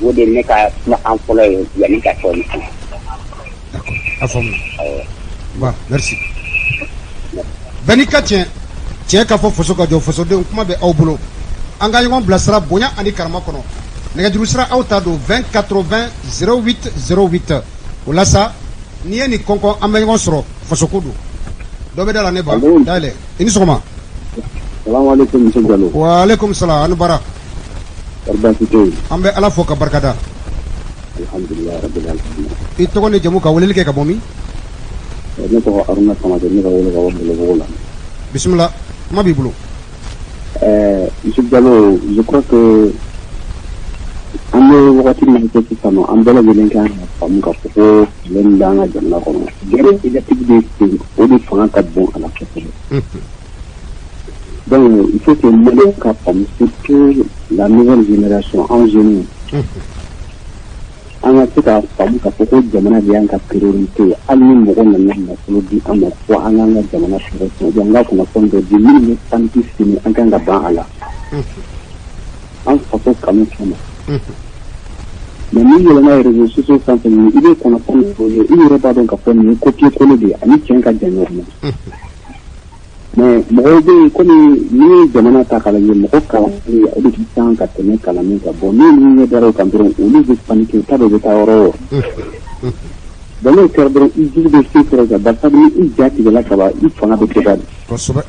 O de ye ne ka kumakan fɔlɔ ye yanni ka tɔ nin kan. D'accord, a faamuya. Bon, merci. Bɛɛ n'i ka tiɲɛ ka fɔ faso ka jɔ fasodenw kuma bɛ aw bolo. An ka ɲɔgɔn bilasira bonya ani karama kɔnɔ. Nɛgɛjuru sira aw ta don 20 80 08 08. O la sa n'i ye nin kɔnkɔn an bɛ ɲɔgɔn sɔrɔ fasoko don. Dɔ bɛ da la ne ba. Dayɛlɛ. I ni sɔgɔma. Salamualeykum monsieur Diallo. Waaleykum salam ani bara. An bɛ Ala fo ka barikada. Alhamdulilayi rabbil alamin. I tɔgɔ ni jamu ka weleli kɛ ka bɔ min? Ne tɔgɔ Aruna Samake, ne ka wele ka bɔ Bɛlɛdugu la. Bisimila, kuma b'i bolo. Monsieur Diallo, je crois que an bɛ wagati min kɛ sisan nɔ an bɛɛ lajɛlen kan ka faamu k'a fɔ ko problème bɛ an ka jamana kɔnɔ. Guerre médiatique bɛ sen o de fanga ka bon a la kosɛbɛ. Donc il faut que Maliens ka faamu surtout la nouvelle génération en jeunes. An ka se k'a faamu k'a fɔ ko jamana de y'an ka priorité ye hali ni mɔgɔ nana nafolo di an ma fo an k'an ka jamana sɔrɔ sisan an ka kunnafoni dɔ di minnu bɛ tanti sini an kan ka ban a la. An faso kanu kama. Mais n'i yɛlɛnna réseaux sociaux sanfɛ i bɛ kunnafoni dɔw ye i yɛrɛ b'a dɔn k'a fɔ nin ye copier coller de ye ani tiɲɛ ka jan ɲɔgɔn na. Mais mɔgɔw bɛ yen komi n'i ye jamana ta k'a lajɛ mɔgɔ kalanni o de ka kan ka tɛmɛ kalanni kan bon ni ɲɛ dara o kan dɔrɔn olu bɛ paniquer u t'a dɔn u bɛ taa yɔrɔ o yɔrɔ. Donc n'o kɛra dɔrɔn i jigi bɛ se sɔrɔ kan barisa ni i ja tigɛla kaban i fanga bɛ dɔgɔya de. Kosɛbɛ.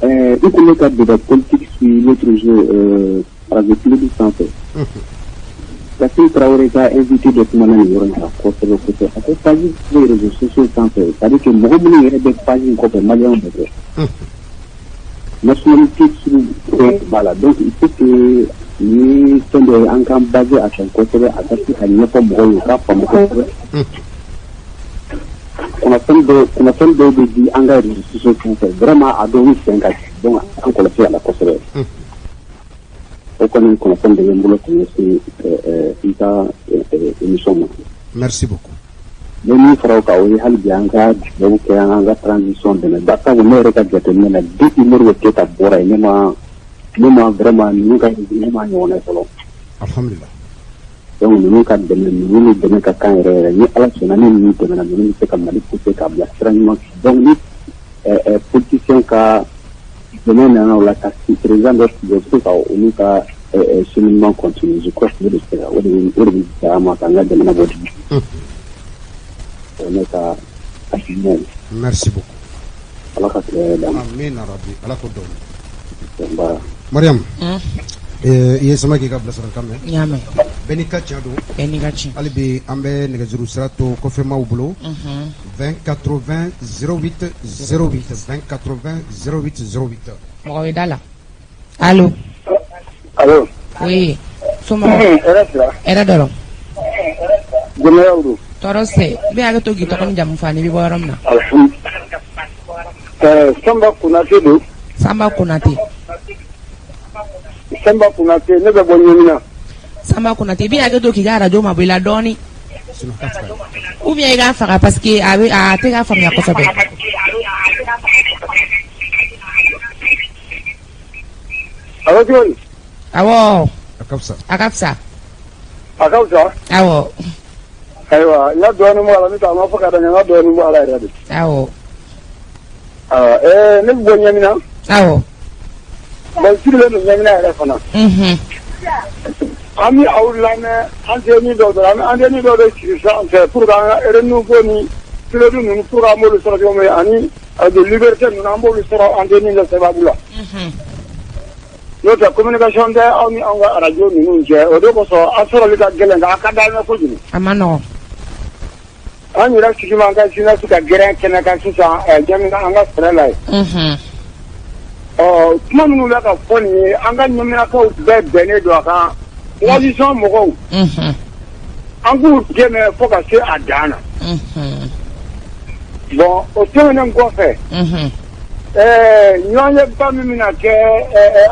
I kun bɛ ka débat politique sur l'autre jour radio Télévision sanfɛ. Kassim Traoré ka invité dɔ kumana nin yɔrɔ in kan kosɛbɛ kosɛbɛ a ko page bɛ réseaux sociaux sanfɛ c'est à dire que mɔgɔ minnu yɛrɛ bɛ page in kɔfɛ maliyɛnw bɛ kɛ nationalité sugu b'a la donc il faut que ni fɛn dɔ ye an k'an basé a kan kosɛbɛ a ka se ka ɲɛfɔ mɔgɔw ye u k'a faamu kosɛbɛ kunnafoni dɔw bɛ di an ka réseaux sociaux sanfɛ vraiment a dɔw bɛ fɛn ka di donc an kɔlɔsi a la kosɛbɛ. O kɔni kunnafoni de bɛ n bolo ka ɲɛsin i ka émission ma. Merci beaucoup. Ne min fɔra o kan o ye hali bi an ka dugawu kɛ an ka transition dɛmɛ barisa ne yɛrɛ ka jateminɛ na depuis Modibo Keyita bɔra yen ne ma vraiment ninnu ka ne ma ɲɔgɔn ye fɔlɔ. Alhamdulilah. Donc ninnu ka dɛmɛ ninnu dɛmɛ ka kan yɛrɛ yɛrɛ ni Ala sɔnna ni ninnu dɛmɛna ninnu bɛ se ka Mali pousser k'a bila sira ɲuman donc ni politicien ka dɛmɛ nana o la ka président dɔ sigi o bɛ se ka olu ka cheminement continue je crois que o de bɛ diya an ma k'an ka jamana bɔ dugu. Ne ka hakilina ye. Merci beaucoup. Ala ka tile d'an ma. Amina rabi Ala k'o dɔn. Nba. Mariam. I ye sama k'i ka bilasiralikan mɛn. N y'a mɛn. Bɛɛ n'i ka tiɲɛ don. Bɛɛ n'i ka tiɲɛ. Hali bi an bɛ nɛgɛjuru sira to kɔfɛmaaw bolo. 20 80 08 08 20 80 08 08. Mɔgɔ bɛ da la. Allo. Allo. Oui. Somɔgɔw. Hɛrɛ dɔrɔn. Jɛnɛyaw don. Tɔɔrɔ tɛ i bɛ hakɛ to k'i tɔgɔ ni jamu fɔ ani i bɛ bɔ yɔrɔ min na. Sanba Konate don. Sanba Konate. Sanba Konate ne bɛ bɔ Ɲemina. Sanba Konate i bɛ hakɛ to k'i ka radio mabɔ i la dɔɔni. ou bien i k'a faga parce que a tɛ k'a faamuya kosɛbɛ. Awɔ jɔn. Awɔ. A ka fisa. A ka fisa. Awɔ. Ayiwa n ka dɔɔnin bɔ a la n'o tɛ a ma fɔ ka da n ka dɔɔnin bɔ a la yɛrɛ de. Awɔ. Ne bɛ bɔ Ɲemina. Awɔ. Bon sigilen don Ɲemina yɛrɛ fana. An bɛ aw lamɛn antenne dɔw de la an bɛ antenne dɔw de sigi sanfɛ pour que an ka renouveau ni Siledu ninnu pour que an b'olu sɔrɔ cogo min ani radio Liberté ninnu an b'olu sɔrɔ antenne de sababu la. n'o tɛ communication tɛ aw ni anw ka radio ninnu cɛ o de kosɔn a sɔrɔli ka gɛlɛn nka a ka d'an ye kojugu. A ma nɔgɔn. An yɛrɛ sigilen an ka jeunesse ka gɛrɛn kɛnɛ kan sisan Ɲamina an ka sɛnɛ la yen. Kuma minnu bɛ ka fɔ nin ye an ka Ɲaminakaw bɛɛ bɛnnen don a kan coalition mɔgɔw. An k'u dɛmɛ fo ka se a dan na. Bon o tɛmɛnen kɔfɛ. Ɲɔgɔnyeba min bɛna kɛ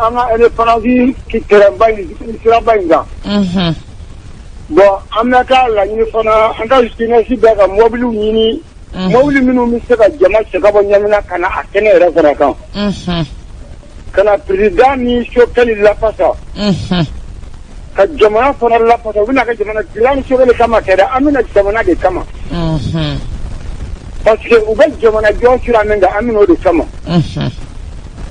an ka indépendance terrainba in siraba in kan. Bon an bɛ ka laɲini fana an ka jeunesse bɛɛ ka mobiliw ɲini mobili minnu bɛ se ka jama cɛ ka bɔ Ɲamina ka na a kɛnɛ yɛrɛ fana kan. Ka na président ni Sokɛli lafasa. Ka jamana fana lafasa u bɛna kɛ jamana dilan ni Sokɛli kama kɛ dɛ an bɛna jamana de kama. Parce que u bɛ jamana jɔn sira min kan an bɛna o de kama.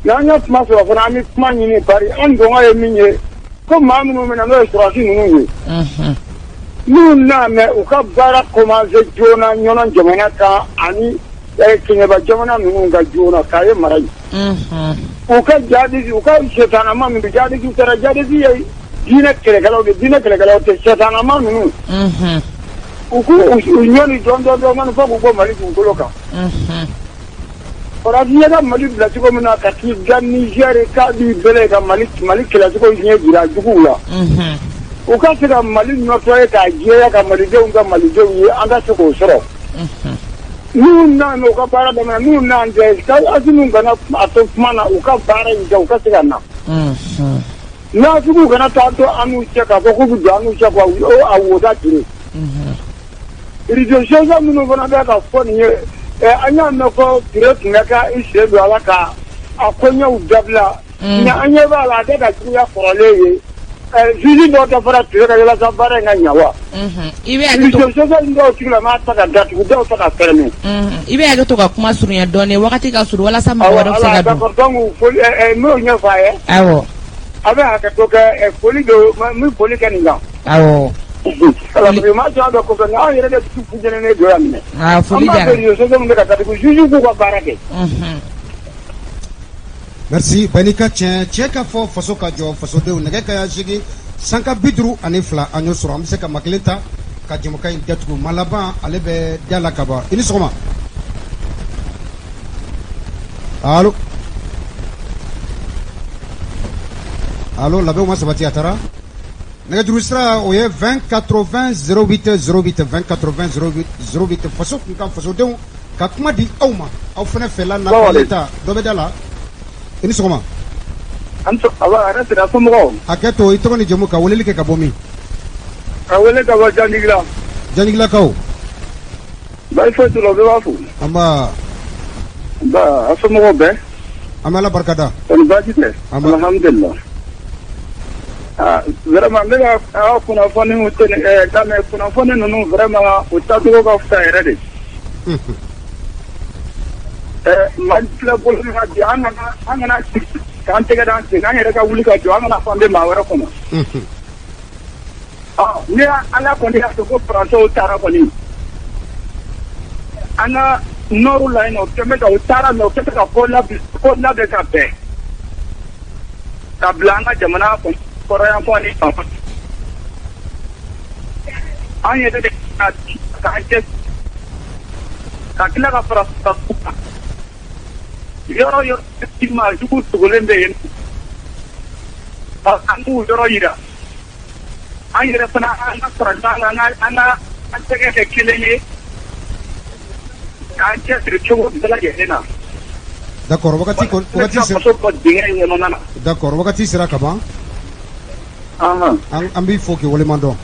N'an ye kuma sɔrɔ fana an bɛ kuma ɲini bari an dɔngɔ ye min ye ko maa minnu bɛna n'o ye sɔrɔdasi ninnu ye. N'u n'a mɛn u ka baara commencé joona ɲɔnɔ jamana kan ani Kɛɲɛba jamana ninnu ka joona k'a ye mara ye. U ka jadisi u ka setanama min jadisi kɛra jadisi ye diinɛ kɛlɛkɛlaw de diinɛ kɛlɛkɛlaw tɛ setanama ninnu. U k'u ɲɔni dɔɔni fo k'u bɔ Mali dugukolo kan. Sɔrɔdasi ye ka Mali bila cogo min na ka t'i da Niger k'a b'i bɛlɛ ka Mali kɛlɛcogo ɲɛ jira juguw la. U ka se ka Mali nettoyer k'a jɛya ka malidenw ka malidenw ye an ka se k'o sɔrɔ. N'u nana u ka baara daminɛ n'u nana tɛ Asimi kana a to kuma na u ka baara in kɛ u ka se ka na. N'Asimu kana taa to an n'u cɛ k'a fɔ k'u bɛ don an n'u cɛ ko a woda ture. Réseaux minnu fana bɛ ka fɔ nin ye an y'a mɛn ko Ture tun bɛ ka i sen don a la ka a koɲɛw dabila. Mais an ɲɛ b'a la a tɛ ka juguya kɔrɔlen ye. Juge dɔw tɛ fara Ture kan walasa baara in ka ɲɛ wa. Réseaux dɔw sigi la m'a ta ka datugu dɔw ta ka fermer. I bɛ hakɛ to ka kuma surunya dɔɔni wagati ka surun walasa mɔgɔ wɛrɛ bɛ se ka don. D'accord donc foli n'o ɲɛfɔ a ye. Awɔ. A bɛ hakɛ to kɛ foli don n bɛ foli kɛ nin kan. Awɔ. Maa caman bɛ kɔfɛ nka an yɛrɛ de funtɛnɛnnen don yan minɛ. Foli diyara. An b'a fɛ réseaux min bɛ ka datugu juge k'u ka baara kɛ. Merci Banika cɛ ka fɔ faso ka jɔ fasodenw nɛgɛ kanɲɛ 8 sanka 52 an y'o sɔrɔ an bɛ se ka ma kelen ta ka jɛmukan in datugu maa laban ale bɛ da la ka ban i ni sɔgɔma. Allo labɛnw ma sabati a taara nɛgɛjuru sira o ye 20 80 08 08 20 80 08 faso kunkan fasodenw ka kuma di aw ma aw fana fɛla n'a kɛlen ta dɔ bɛ da la. I ni sɔgɔma. Hakɛ to i tɔgɔ ni jamu ka weleli kɛ ka bɔ min? Ka wele ka bɔ Janigila. Janigilakaw. Bayi foyi t'u la, u bɛɛ b'a fo. Anba. A somɔgɔw bɛɛ. An bɛ Ala barika da. Kɔni baasi tɛ. Alhamdulilah. Vraiment n bɛ ka kunnafoniw ka mɛn kunnafoni ninnu vraiment o taacogo ka fisa yɛrɛ de. Mali filɛ bolo min na bi an kana k'an tɛgɛ d'an sen an yɛrɛ ka wuli ka jɔ an kana fɔ an bɛ maa wɛrɛ kɔnɔ. Ni Ala kɔni y'a fɔ ko Français taara kɔni an ka nord la yen nɔ o kɛ bɛ ka u taara mais u kɛ bɛ ka ko labɛn ka bɛn ka bila an ka jamana kɔrɔ yan fɔ ani fan an yɛrɛ de k'an cɛ ka tila ka fara yɔrɔ maa jugu dogolen bɛ yen an b'u yɔrɔ yira an yɛrɛ fana an ka fara ɲɔgɔn kan an tɛgɛ kɛ kelen ye k'an cɛsiri cogo bɛɛ lajɛlen na. D'accord wagati sera ka ban. An b'i fo k'i waleɲuman dɔn.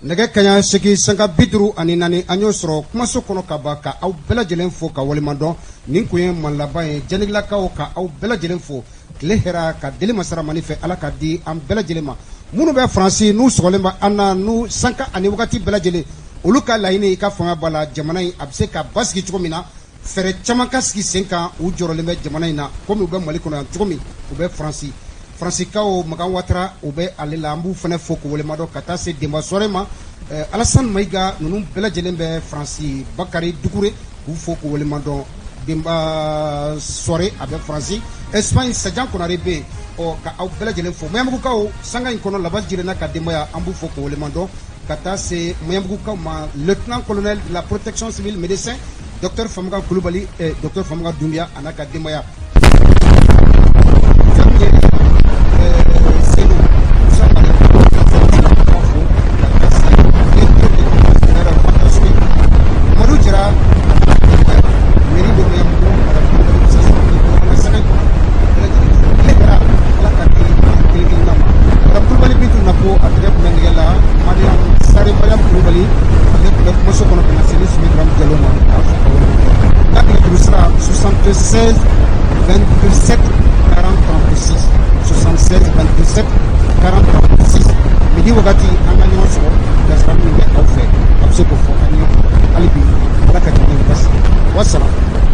Nɛgɛ kanɲɛ 8 sanka 54 an y'o sɔrɔ kumaso kɔnɔ ka ban ka aw bɛɛ lajɛlen fo ka waleɲuman dɔn nin kun ye maa laban ye Janigilakaw ka aw bɛɛ lajɛlen fo tile hɛra ka deli masaramani fɛ Ala ka di an bɛɛ lajɛlen ma minnu bɛ Faransi n'u sɔgɔlen bɛ an na n'u sanka ani wagati bɛɛ lajɛlen olu ka laɲini i ka fanga b'a la jamana in a bɛ se ka basigi cogo min na fɛɛrɛ caman ka sigi sen kan u jɔrɔlen bɛ jamana in na komi u bɛ Mali kɔnɔ yan cogo min u bɛ Faransi Faransikaw Makan Watara u bɛ ale la an b'u fana fo k'u waleɲuman dɔn ka taa se Denba Sɔrɛ ma Alassane Mayiga ninnu bɛɛ lajɛlen bɛ Faransi Bakari Dukure k'u fo k'u waleɲuman dɔn Denba Sɔrɛ a bɛ Faransi Espagne Sajan Konare be o ka aw bɛɛ lajɛlen fo Moyamugukaw sanga in kɔnɔ Labas Jirena ka denbaya an b'u fo k'o waleɲumandɔn ka taa se Moyamugukaw ma lieutenant colonel de la protection civile médecin docteur Famuga Kulubali et docteur Famuga Doumbia a n'a ka denbaya Seize 27 40 36 76 27 40 36 midi wagati an ka ɲɔgɔn sɔrɔ bilasirali min bɛ aw fɛ a bɛ se k'o fɔ an ye hali bi ala ka tɛmɛ basi wasalaam